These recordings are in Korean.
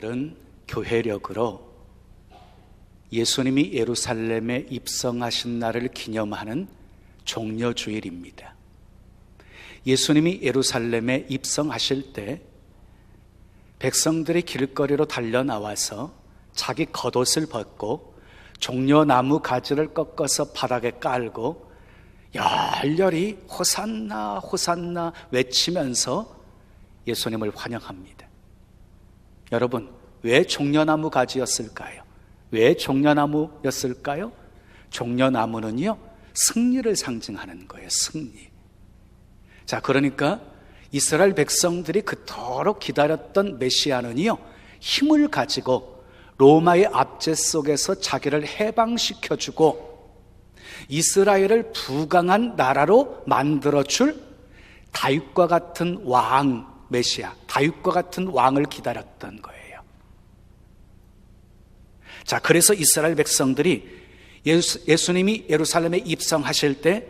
오늘은 교회력으로 예수님이 예루살렘에 입성하신 날을 기념하는 종려주일입니다. 예수님이 예루살렘에 입성하실 때 백성들이 길거리로 달려나와서 자기 겉옷을 벗고 종려나무 가지를 꺾어서 바닥에 깔고 열렬히 호산나 호산나 외치면서 예수님을 환영합니다. 여러분, 왜 종려나무 가지였을까요? 왜 종려나무였을까요? 종려나무는요, 승리를 상징하는 거예요. 승리. 자, 그러니까 이스라엘 백성들이 그토록 기다렸던 메시아는요, 힘을 가지고 로마의 압제 속에서 자기를 해방시켜주고 이스라엘을 부강한 나라로 만들어줄 다윗과 같은 왕, 메시아, 다윗과 같은 왕을 기다렸던 거예요. 자, 그래서 이스라엘 백성들이 예수님이 예루살렘에 입성하실 때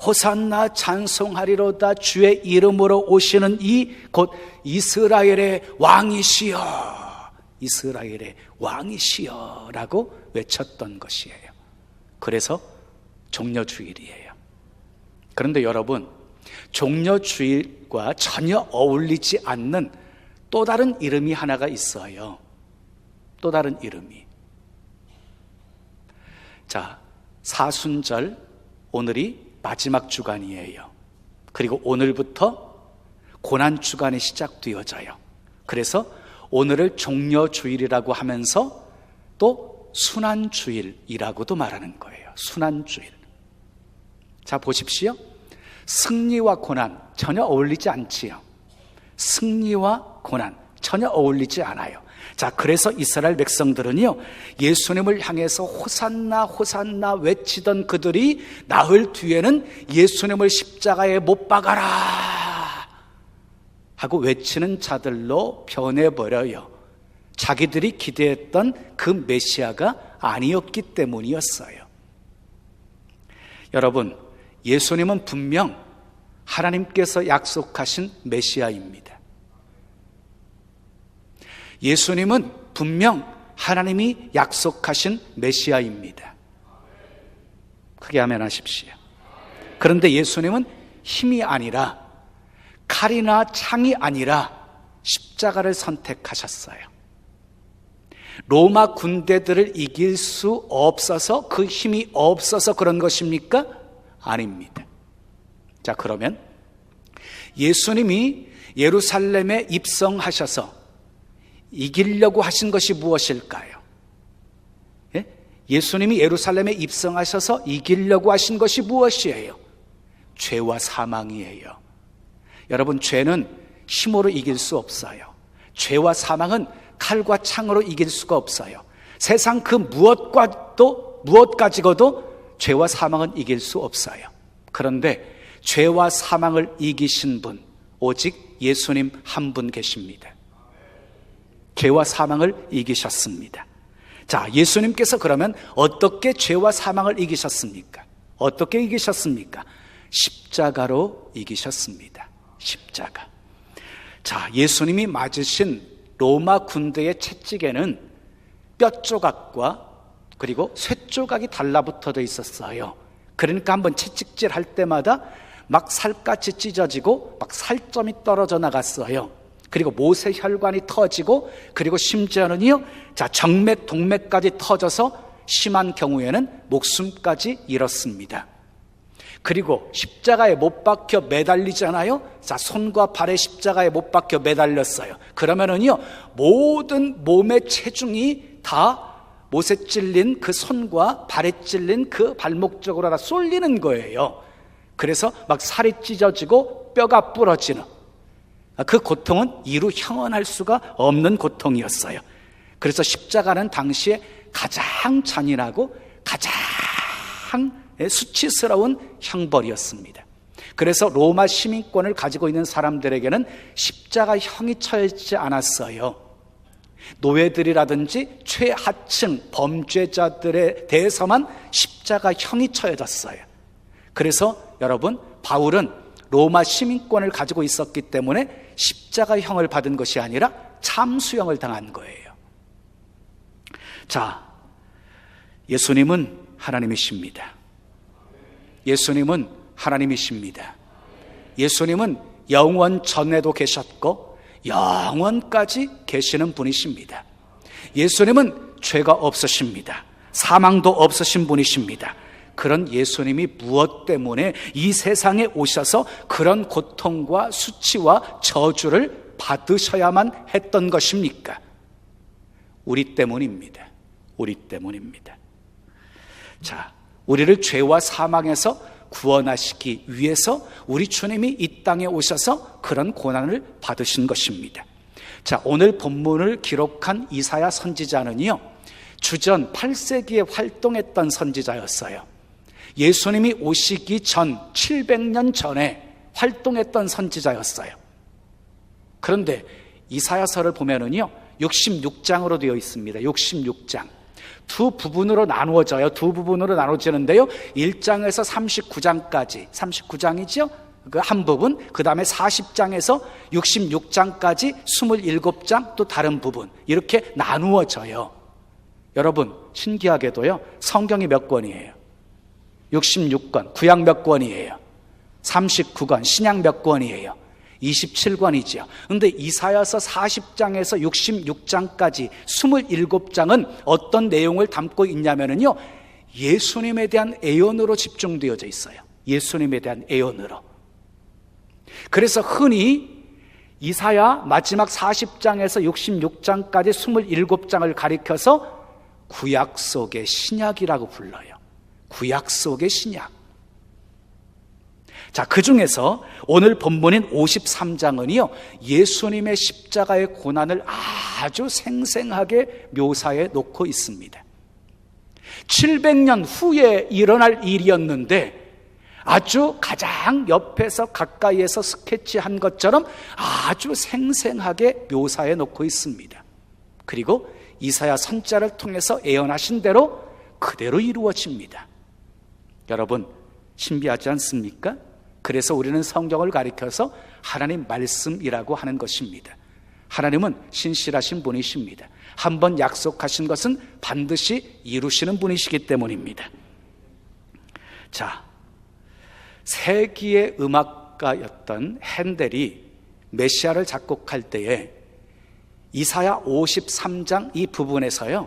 호산나 찬송하리로다 주의 이름으로 오시는 이 곧 이스라엘의 왕이시여, 이스라엘의 왕이시여 라고 외쳤던 것이에요. 그래서 종려주일이에요. 그런데 여러분, 종려주일과 전혀 어울리지 않는 또 다른 이름이 하나가 있어요. 또 다른 이름이. 자, 사순절, 오늘이 마지막 주간이에요. 그리고 오늘부터 고난주간이 시작되어져요. 그래서 오늘을 종려주일이라고 하면서 또 순환주일이라고도 말하는 거예요. 순환주일. 자, 보십시오. 승리와 고난 전혀 어울리지 않지요. 승리와 고난 전혀 어울리지 않아요. 자, 그래서 이스라엘 백성들은요, 예수님을 향해서 호산나 호산나 외치던 그들이 나흘 뒤에는 예수님을 십자가에 못 박아라 하고 외치는 자들로 변해버려요. 자기들이 기대했던 그 메시아가 아니었기 때문이었어요. 여러분, 예수님은 분명 하나님께서 약속하신 메시아입니다. 예수님은 분명 하나님이 약속하신 메시아입니다. 크게 아멘 하십시오. 그런데 예수님은 힘이 아니라, 칼이나 창이 아니라 십자가를 선택하셨어요. 로마 군대들을 이길 수 없어서, 그 힘이 없어서 그런 것입니까? 아닙니다. 자, 그러면 예수님이 예루살렘에 입성하셔서 이기려고 하신 것이 무엇일까요? 예? 예수님이 예루살렘에 입성하셔서 이기려고 하신 것이 무엇이에요? 죄와 사망이에요. 여러분, 죄는 힘으로 이길 수 없어요. 죄와 사망은 칼과 창으로 이길 수가 없어요. 세상 그 무엇 가지고도 죄와 사망은 이길 수 없어요. 그런데 죄와 사망을 이기신 분, 오직 예수님 한 분 계십니다. 죄와 사망을 이기셨습니다. 자, 예수님께서 그러면 어떻게 죄와 사망을 이기셨습니까? 어떻게 이기셨습니까? 십자가로 이기셨습니다. 십자가. 자, 예수님이 맞으신 로마 군대의 채찍에는 뼈 조각과 그리고 쇠 조각이 달라붙어져 있었어요. 그러니까 한번 채찍질 할 때마다 막 살갗이 찢어지고 막 살점이 떨어져 나갔어요. 그리고 모세혈관이 터지고, 그리고 심지어는요, 자, 정맥, 동맥까지 터져서 심한 경우에는 목숨까지 잃었습니다. 그리고 십자가에 못 박혀 매달리잖아요. 자, 손과 발에 십자가에 못 박혀 매달렸어요. 그러면은요, 모든 몸의 체중이 다 못에 찔린 그 손과 발에 찔린 그 발목 쪽으로 다 쏠리는 거예요. 그래서 막 살이 찢어지고 뼈가 부러지는, 그 고통은 이루 형언할 수가 없는 고통이었어요. 그래서 십자가는 당시에 가장 잔인하고 가장 수치스러운 형벌이었습니다. 그래서 로마 시민권을 가지고 있는 사람들에게는 십자가형이 처해지지 않았어요. 노예들이라든지 최하층 범죄자들에 대해서만 십자가형이 처해졌어요. 그래서 여러분, 바울은 로마 시민권을 가지고 있었기 때문에 십자가형을 받은 것이 아니라 참수형을 당한 거예요. 자, 예수님은 하나님이십니다. 예수님은 하나님이십니다. 예수님은 영원 전에도 계셨고 영원까지 계시는 분이십니다. 예수님은 죄가 없으십니다. 사망도 없으신 분이십니다. 그런 예수님이 무엇 때문에 이 세상에 오셔서 그런 고통과 수치와 저주를 받으셔야만 했던 것입니까? 우리 때문입니다. 우리 때문입니다. 자, 우리를 죄와 사망에서 구원하시기 위해서 우리 주님이 이 땅에 오셔서 그런 고난을 받으신 것입니다. 자, 오늘 본문을 기록한 이사야 선지자는요, 주전 8세기에 활동했던 선지자였어요. 예수님이 오시기 전 700년 전에 활동했던 선지자였어요. 그런데 이사야서를 보면은요, 66장으로 되어 있습니다. 66장. 두 부분으로 나누어져요. 두 부분으로 나눠지는데요, 1장에서 39장까지, 39장이죠? 그 한 부분, 그 다음에 40장에서 66장까지 27장 또 다른 부분, 이렇게 나누어져요. 여러분, 신기하게도요, 성경이 몇 권이에요? 66권, 구약 몇 권이에요? 39권, 신약 몇 권이에요? 27권이죠. 그런데 이사야서 40장에서 66장까지 27장은 어떤 내용을 담고 있냐면요, 예수님에 대한 애언으로 집중되어져 있어요. 예수님에 대한 애언으로. 그래서 흔히 이사야 마지막 40장에서 66장까지 27장을 가리켜서 구약 속의 신약이라고 불러요. 구약 속의 신약. 자, 그 중에서 오늘 본문인 53장은요, 예수님의 십자가의 고난을 아주 생생하게 묘사해 놓고 있습니다. 700년 후에 일어날 일이었는데 아주 가장 옆에서 가까이에서 스케치한 것처럼 아주 생생하게 묘사해 놓고 있습니다. 그리고 이사야 선자를 통해서 예언하신 대로 그대로 이루어집니다. 여러분, 신비하지 않습니까? 그래서 우리는 성경을 가리켜서 하나님 말씀이라고 하는 것입니다. 하나님은 신실하신 분이십니다. 한번 약속하신 것은 반드시 이루시는 분이시기 때문입니다. 자, 세기의 음악가였던 핸델이 메시아를 작곡할 때에 이사야 53장 이 부분에서요,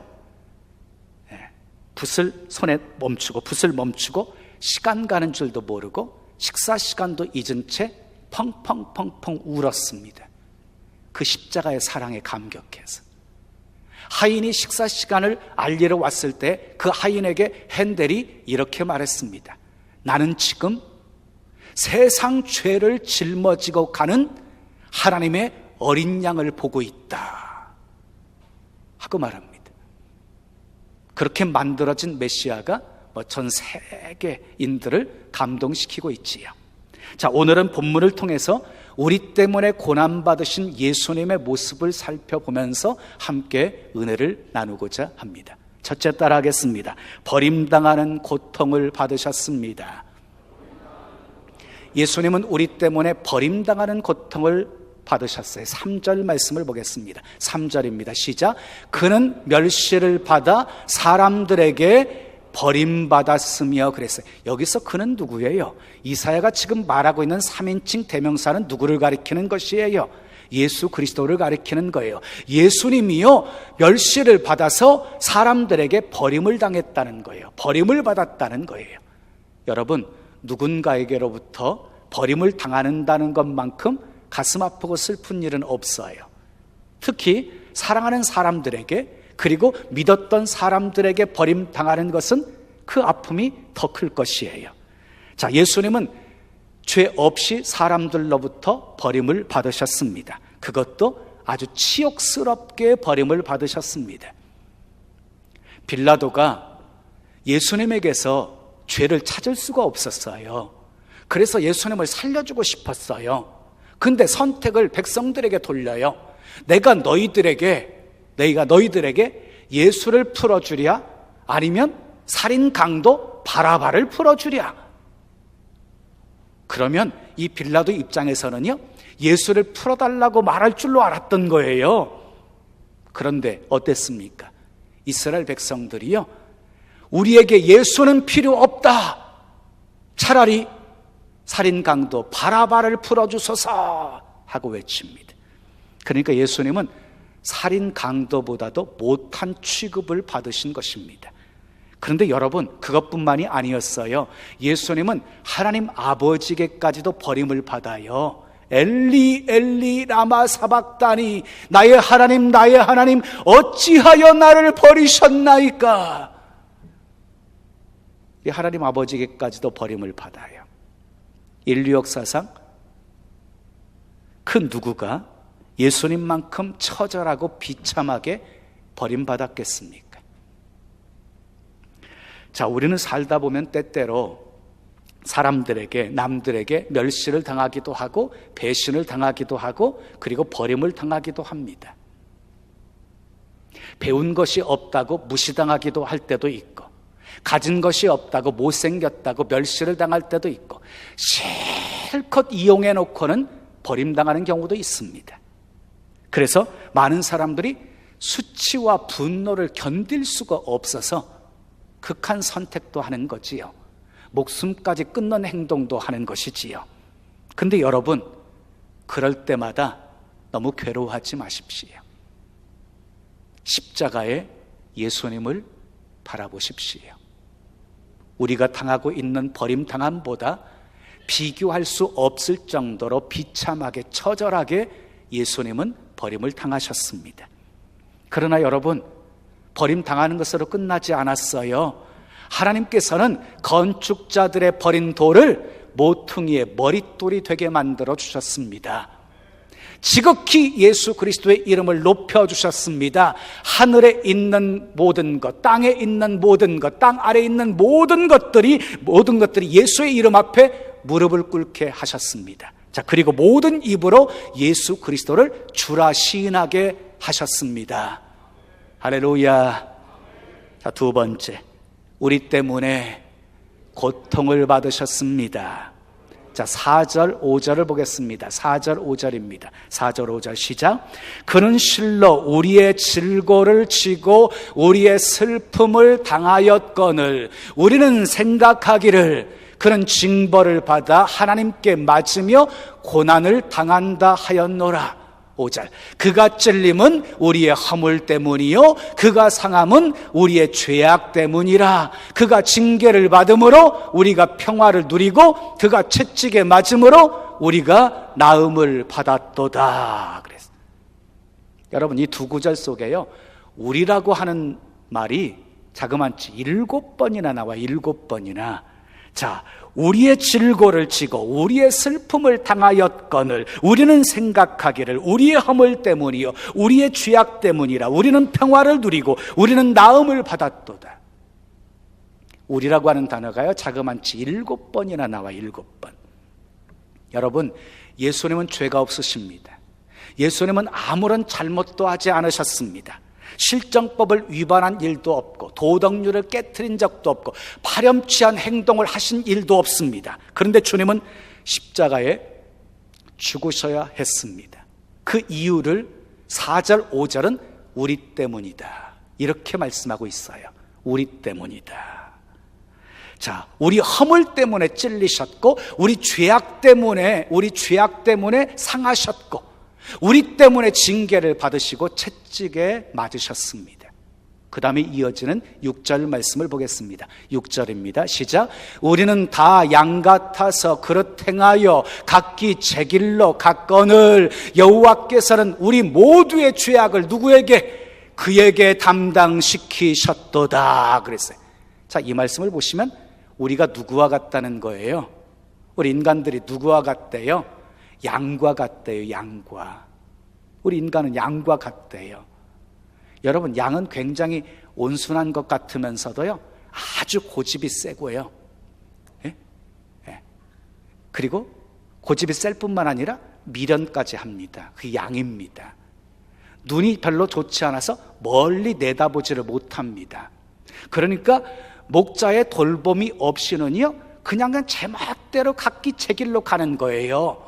붓을 손에 멈추고, 붓을 멈추고 시간 가는 줄도 모르고 식사 시간도 잊은 채 펑펑펑펑 울었습니다. 그 십자가의 사랑에 감격해서. 하인이 식사 시간을 알리러 왔을 때 그 하인에게 핸델이 이렇게 말했습니다. 나는 지금 세상 죄를 짊어지고 가는 하나님의 어린 양을 보고 있다 하고 말합니다. 그렇게 만들어진 메시아가 전 세계인들을 감동시키고 있지요. 자, 오늘은 본문을 통해서 우리 때문에 고난받으신 예수님의 모습을 살펴보면서 함께 은혜를 나누고자 합니다. 첫째 따라 하겠습니다. 버림당하는 고통을 받으셨습니다. 예수님은 우리 때문에 버림당하는 고통을 받으셨어요. 3절 말씀을 보겠습니다. 3절입니다. 시작. 그는 멸시를 받아 사람들에게 버림받았으며 그랬어요. 여기서 그는 누구예요? 이사야가 지금 말하고 있는 3인칭 대명사는 누구를 가리키는 것이에요? 예수 그리스도를 가리키는 거예요. 예수님이요, 멸시를 받아서 사람들에게 버림을 당했다는 거예요. 버림을 받았다는 거예요. 여러분, 누군가에게로부터 버림을 당한다는 것만큼 가슴 아프고 슬픈 일은 없어요. 특히 사랑하는 사람들에게, 그리고 믿었던 사람들에게 버림당하는 것은 그 아픔이 더 클 것이에요. 자, 예수님은 죄 없이 사람들로부터 버림을 받으셨습니다. 그것도 아주 치욕스럽게 버림을 받으셨습니다. 빌라도가 예수님에게서 죄를 찾을 수가 없었어요. 그래서 예수님을 살려주고 싶었어요. 근데 선택을 백성들에게 돌려요. 내가 너희들에게 예수를 풀어주랴, 아니면 살인 강도 바라바를 풀어주랴. 그러면 이 빌라도 입장에서는요, 예수를 풀어달라고 말할 줄로 알았던 거예요. 그런데 어땠습니까? 이스라엘 백성들이요, 우리에게 예수는 필요 없다, 차라리 살인 강도 바라바를 풀어주소서 하고 외칩니다. 그러니까 예수님은 살인 강도보다도 못한 취급을 받으신 것입니다. 그런데 여러분, 그것뿐만이 아니었어요. 예수님은 하나님 아버지께까지도 버림을 받아요. 엘리 엘리 라마 사박다니, 나의 하나님 나의 하나님 어찌하여 나를 버리셨나이까. 이 하나님 아버지께까지도 버림을 받아요. 인류 역사상 그 누구가 예수님만큼 처절하고 비참하게 버림받았겠습니까? 자, 우리는 살다 보면 때때로 사람들에게, 남들에게 멸시를 당하기도 하고 배신을 당하기도 하고 그리고 버림을 당하기도 합니다. 배운 것이 없다고 무시당하기도 할 때도 있고, 가진 것이 없다고 못생겼다고 멸시를 당할 때도 있고, 실컷 이용해 놓고는 버림당하는 경우도 있습니다. 그래서 많은 사람들이 수치와 분노를 견딜 수가 없어서 극한 선택도 하는 거지요. 목숨까지 끊는 행동도 하는 것이지요. 근데 여러분, 그럴 때마다 너무 괴로워하지 마십시오. 십자가에 예수님을 바라보십시오. 우리가 당하고 있는 버림당함보다 비교할 수 없을 정도로 비참하게 처절하게 예수님은 버림을 당하셨습니다. 그러나 여러분, 버림당하는 것으로 끝나지 않았어요. 하나님께서는 건축자들의 버린 돌을 모퉁이의 머릿돌이 되게 만들어 주셨습니다. 지극히 예수 그리스도의 이름을 높여주셨습니다. 하늘에 있는 모든 것, 땅에 있는 모든 것, 땅 아래에 있는 모든 것들이 예수의 이름 앞에 무릎을 꿇게 하셨습니다. 자, 그리고 모든 입으로 예수 그리스도를 주라 시인하게 하셨습니다. 할렐루야. 자, 두 번째, 우리 때문에 고통을 받으셨습니다. 자, 4절 5절을 보겠습니다. 4절 5절입니다. 4절 5절 시작. 그는 실로 우리의 질고를 지고 우리의 슬픔을 당하였거늘 우리는 생각하기를 그는 징벌을 받아 하나님께 맞으며 고난을 당한다 하였노라. 5절. 그가 찔림은 우리의 허물 때문이요 그가 상함은 우리의 죄악 때문이라. 그가 징계를 받음으로 우리가 평화를 누리고 그가 채찍에 맞음으로 우리가 나음을 받았도다. 그랬어요. 여러분, 이 두 구절 속에요, 우리라고 하는 말이 자그마치 7번이나 나와. 7번이나. 자, 우리의 질고를 지고 우리의 슬픔을 당하였거늘 우리는 생각하기를 우리의 허물 때문이요 우리의 죄악 때문이라. 우리는 평화를 누리고 우리는 나음을 받았도다. 우리라고 하는 단어가요, 자그마치 7번이나 나와. 7번. 여러분, 예수님은 죄가 없으십니다. 예수님은 아무런 잘못도 하지 않으셨습니다. 실정법을 위반한 일도 없고 도덕률을 깨트린 적도 없고 파렴치한 행동을 하신 일도 없습니다. 그런데 주님은 십자가에 죽으셔야 했습니다. 그 이유를 4절 5절은 우리 때문이다 이렇게 말씀하고 있어요. 우리 때문이다. 자, 우리 허물 때문에 찔리셨고 우리 죄악 때문에 상하셨고 우리 때문에 징계를 받으시고 채찍에 맞으셨습니다. 그 다음에 이어지는 6절 말씀을 보겠습니다. 6절입니다. 시작. 우리는 다 양 같아서 그릇 행하여 각기 제 길로 갔거늘 여호와께서는 우리 모두의 죄악을 누구에게? 그에게 담당시키셨도다 그랬어요. 자, 이 말씀을 보시면 우리가 누구와 같다는 거예요? 우리 인간들이 누구와 같대요? 양과 같대요. 양과. 우리 인간은 양과 같대요. 여러분, 양은 굉장히 온순한 것 같으면서도요 아주 고집이 세고요. 예? 예. 그리고 고집이 셀 뿐만 아니라 미련까지 합니다. 그게 양입니다. 눈이 별로 좋지 않아서 멀리 내다보지를 못합니다. 그러니까 목자의 돌봄이 없이는요 그냥 제 멋대로 각기 제 길로 가는 거예요.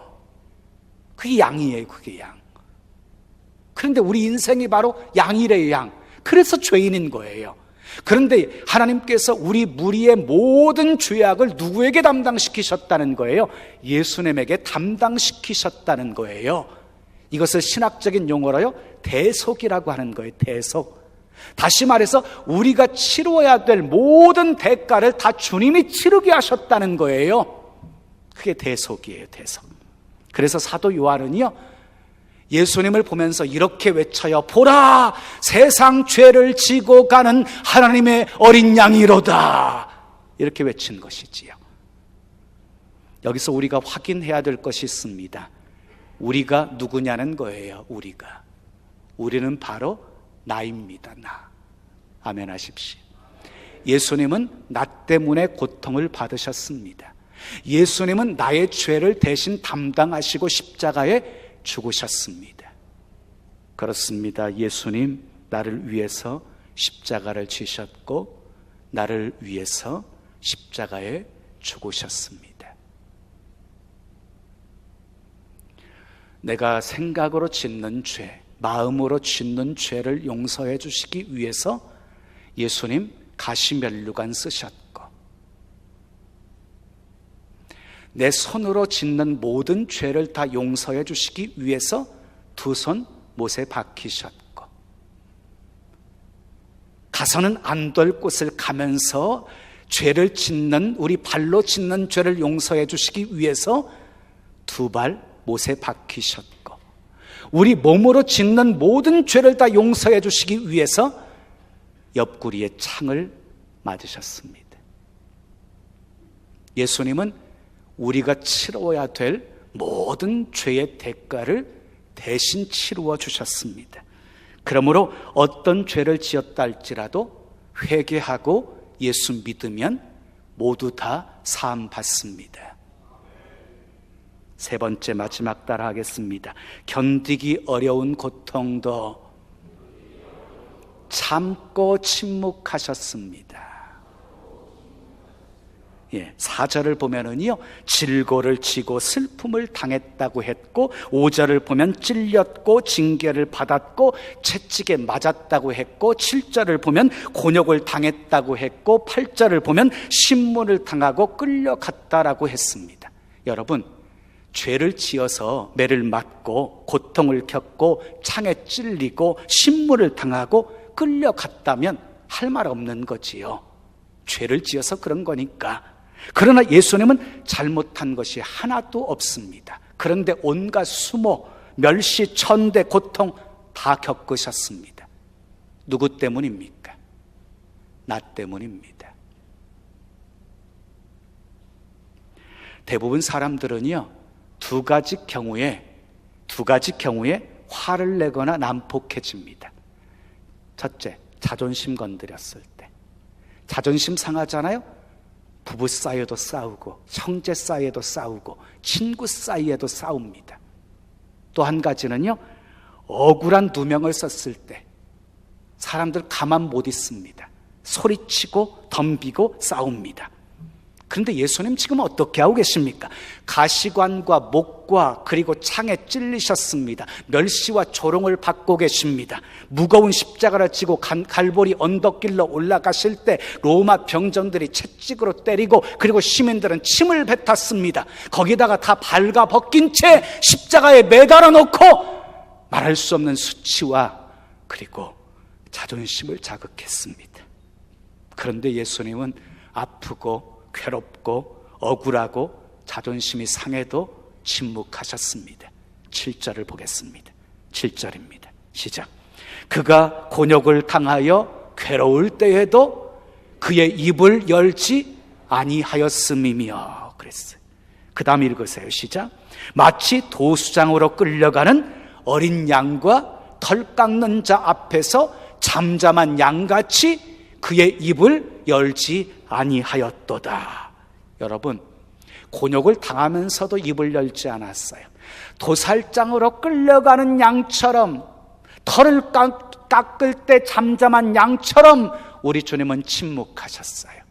그게 양이에요. 그게 양. 그런데 우리 인생이 바로 양이래요. 양. 그래서 죄인인 거예요. 그런데 하나님께서 우리 무리의 모든 죄악을 누구에게 담당시키셨다는 거예요? 예수님에게 담당시키셨다는 거예요. 이것을 신학적인 용어로요, 대속이라고 하는 거예요. 대속. 다시 말해서 우리가 치루어야 될 모든 대가를 다 주님이 치르게 하셨다는 거예요. 그게 대속이에요. 대속. 그래서 사도 요한은요, 예수님을 보면서 이렇게 외쳐요. 보라, 세상 죄를 지고 가는 하나님의 어린 양이로다. 이렇게 외친 것이지요. 여기서 우리가 확인해야 될 것이 있습니다. 우리가 누구냐는 거예요. 우리는 바로 나입니다. 나. 아멘 하십시오. 예수님은 나 때문에 고통을 받으셨습니다. 예수님은 나의 죄를 대신 담당하시고 십자가에 죽으셨습니다. 그렇습니다. 예수님 나를 위해서 십자가를 지셨고 나를 위해서 십자가에 죽으셨습니다. 내가 생각으로 짓는 죄, 마음으로 짓는 죄를 용서해 주시기 위해서 예수님 가시면류관 쓰셨고, 내 손으로 짓는 모든 죄를 다 용서해 주시기 위해서 두 손 못에 박히셨고, 가서는 안 될 곳을 가면서 죄를 짓는, 우리 발로 짓는 죄를 용서해 주시기 위해서 두 발 못에 박히셨고, 우리 몸으로 짓는 모든 죄를 다 용서해 주시기 위해서 옆구리에 창을 맞으셨습니다. 예수님은 우리가 치러야 될 모든 죄의 대가를 대신 치루어 주셨습니다. 그러므로 어떤 죄를 지었다 할지라도 회개하고 예수 믿으면 모두 다 사함 받습니다. 세 번째, 마지막 따라 하겠습니다. 견디기 어려운 고통도 참고 침묵하셨습니다. 4절을 보면은요, 질고를 지고 슬픔을 당했다고 했고, 5절을 보면 찔렸고 징계를 받았고 채찍에 맞았다고 했고, 7절을 보면 곤욕을 당했다고 했고, 8절을 보면 신문을 당하고 끌려갔다라고 했습니다. 여러분, 죄를 지어서 매를 맞고 고통을 겪고 창에 찔리고 신문을 당하고 끌려갔다면 할 말 없는 거지요. 죄를 지어서 그런 거니까. 그러나 예수님은 잘못한 것이 하나도 없습니다. 그런데 온갖 수모, 멸시, 천대, 고통 다 겪으셨습니다. 누구 때문입니까? 나 때문입니다. 대부분 사람들은요, 두 가지 경우에 화를 내거나 난폭해집니다. 첫째, 자존심 건드렸을 때. 자존심 상하잖아요? 부부 사이에도 싸우고, 형제 사이에도 싸우고, 친구 사이에도 싸웁니다. 또 한 가지는요, 억울한 누명을 썼을 때 사람들 가만 못 있습니다. 소리치고 덤비고 싸웁니다. 그런데 예수님 지금 어떻게 하고 계십니까? 가시관과 목과 그리고 창에 찔리셨습니다. 멸시와 조롱을 받고 계십니다. 무거운 십자가를 지고 갈보리 언덕길로 올라가실 때 로마 병정들이 채찍으로 때리고, 그리고 시민들은 침을 뱉었습니다. 거기다가 다 발가벗긴 채 십자가에 매달아 놓고 말할 수 없는 수치와 그리고 자존심을 자극했습니다. 그런데 예수님은 아프고 괴롭고 억울하고 자존심이 상해도 침묵하셨습니다. 7절을 보겠습니다. 7절입니다. 시작. 그가 곤욕을 당하여 괴로울 때에도 그의 입을 열지 아니하였음이며 그랬어요. 그 다음 읽으세요. 시작. 마치 도수장으로 끌려가는 어린 양과 털 깎는 자 앞에서 잠잠한 양같이 그의 입을 열지 아니하였도다. 여러분, 곤욕을 당하면서도 입을 열지 않았어요. 도살장으로 끌려가는 양처럼, 털을 깎을 때 잠잠한 양처럼 우리 주님은 침묵하셨어요.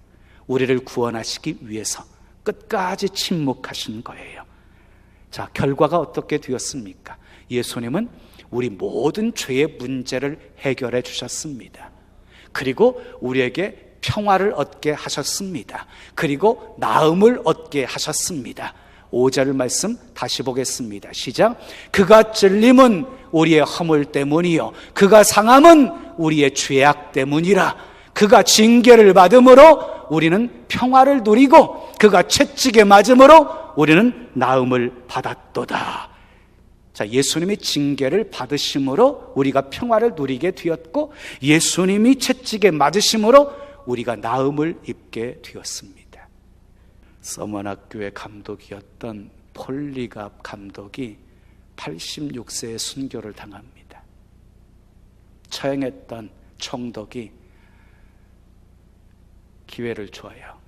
우리를 구원하시기 위해서 끝까지 침묵하신 거예요. 자, 결과가 어떻게 되었습니까? 예수님은 우리 모든 죄의 문제를 해결해 주셨습니다. 그리고 우리에게 평화를 얻게 하셨습니다. 그리고 나음을 얻게 하셨습니다. 5절 말씀 다시 보겠습니다. 시작. 그가 찔림은 우리의 허물 때문이요 그가 상함은 우리의 죄악 때문이라. 그가 징계를 받음으로 우리는 평화를 누리고 그가 채찍에 맞음으로 우리는 나음을 받았도다. 자, 예수님이 징계를 받으심으로 우리가 평화를 누리게 되었고 예수님이 채찍에 맞으심으로 우리가 나음을 입게 되었습니다. 서머학교의 감독이었던 폴리갑 감독이 86세에 순교를 당합니다. 처형했던 총독이 기회를 줘요.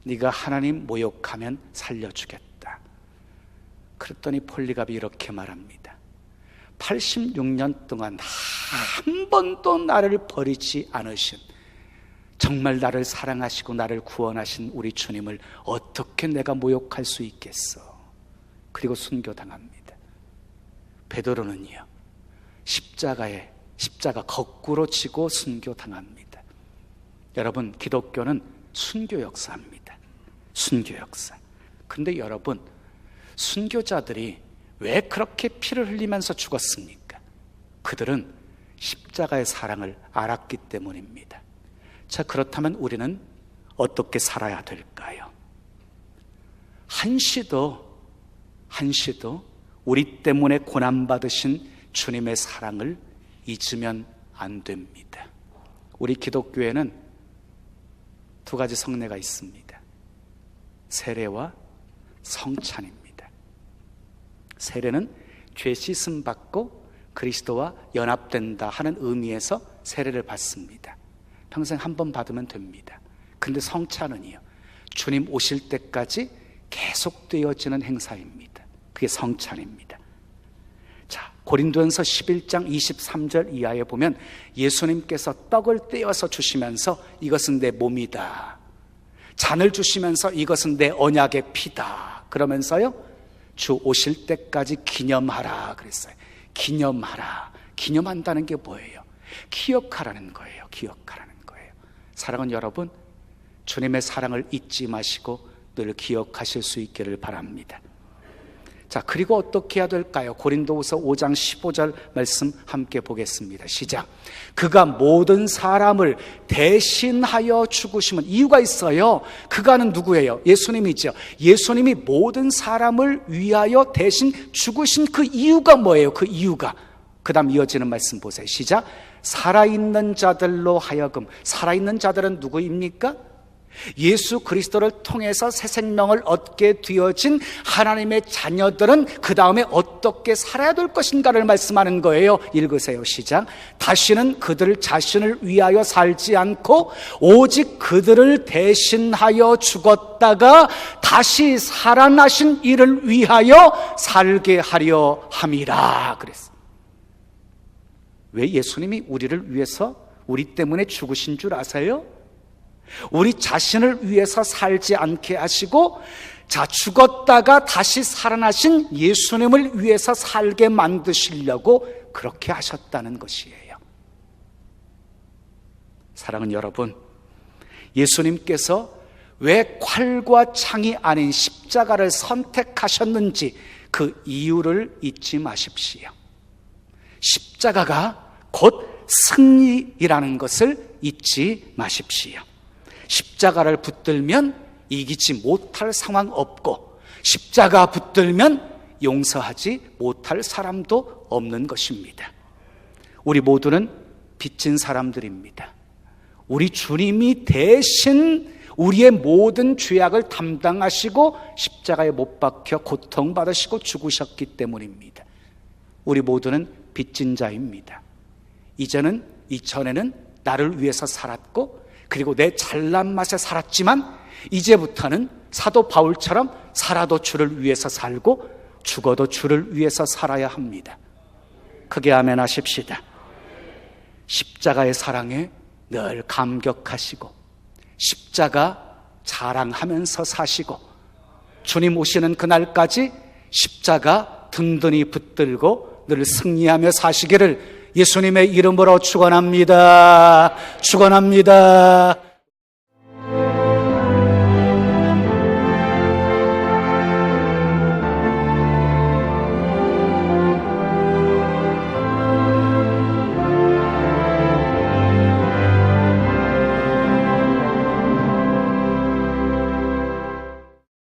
네가 하나님 모욕하면 살려주겠다. 그랬더니 폴리갑이 이렇게 말합니다. 86년 동안 한 번도 나를 버리지 않으신, 정말 나를 사랑하시고 나를 구원하신 우리 주님을 어떻게 내가 모욕할 수 있겠어. 그리고 순교당합니다. 베드로는요, 십자가 거꾸로 지고 순교당합니다. 여러분, 기독교는 순교 역사입니다. 순교 역사. 근데 여러분, 순교자들이 왜 그렇게 피를 흘리면서 죽었습니까? 그들은 십자가의 사랑을 알았기 때문입니다. 자, 그렇다면 우리는 어떻게 살아야 될까요? 한시도 우리 때문에 고난받으신 주님의 사랑을 잊으면 안 됩니다. 우리 기독교에는 두 가지 성례가 있습니다. 세례와 성찬입니다. 세례는 죄 씻음 받고 그리스도와 연합된다 하는 의미에서 세례를 받습니다. 평생 한 번 받으면 됩니다. 근데 성찬은요, 주님 오실 때까지 계속되어지는 행사입니다. 그게 성찬입니다. 자, 고린도전서 11장 23절 이하에 보면 예수님께서 떡을 떼어서 주시면서 이것은 내 몸이다, 잔을 주시면서 이것은 내 언약의 피다 그러면서요, 주 오실 때까지 기념하라 그랬어요. 기념하라. 기념한다는 게 뭐예요? 기억하라는 거예요. 기억하라는 거예요. 사랑하는 여러분, 주님의 사랑을 잊지 마시고 늘 기억하실 수 있기를 바랍니다. 자, 그리고 어떻게 해야 될까요? 고린도후서 5장 15절 말씀 함께 보겠습니다. 시작. 그가 모든 사람을 대신하여 죽으심은 이유가 있어요. 그가는 누구예요? 예수님이죠. 예수님이 모든 사람을 위하여 대신 죽으신 그 이유가 뭐예요? 그 이유가. 그 다음 이어지는 말씀 보세요. 시작. 살아있는 자들로 하여금. 살아있는 자들은 누구입니까? 예수 그리스도를 통해서 새 생명을 얻게 되어진 하나님의 자녀들은 그 다음에 어떻게 살아야 될 것인가를 말씀하는 거예요. 읽으세요. 시작. 다시는 그들 자신을 위하여 살지 않고 오직 그들을 대신하여 죽었다가 다시 살아나신 이를 위하여 살게 하려 함이라 그랬어요. 왜 예수님이 우리를 위해서, 우리 때문에 죽으신 줄 아세요? 우리 자신을 위해서 살지 않게 하시고, 자, 죽었다가 다시 살아나신 예수님을 위해서 살게 만드시려고 그렇게 하셨다는 것이에요. 사랑하는 여러분, 예수님께서 왜 칼과 창이 아닌 십자가를 선택하셨는지 그 이유를 잊지 마십시오. 십자가가 곧 승리이라는 것을 잊지 마십시오. 십자가를 붙들면 이기지 못할 상황 없고, 십자가 붙들면 용서하지 못할 사람도 없는 것입니다. 우리 모두는 빚진 사람들입니다. 우리 주님이 대신 우리의 모든 죄악을 담당하시고 십자가에 못 박혀 고통받으시고 죽으셨기 때문입니다. 우리 모두는 빚진 자입니다. 이전에는 나를 위해서 살았고, 그리고 내 잘난 맛에 살았지만 이제부터는 사도 바울처럼 살아도 주를 위해서 살고 죽어도 주를 위해서 살아야 합니다. 크게 아멘 하십시다. 십자가의 사랑에 늘 감격하시고 십자가 자랑하면서 사시고 주님 오시는 그날까지 십자가 든든히 붙들고 늘 승리하며 사시기를 예수님의 이름으로 축원합니다. 축원합니다.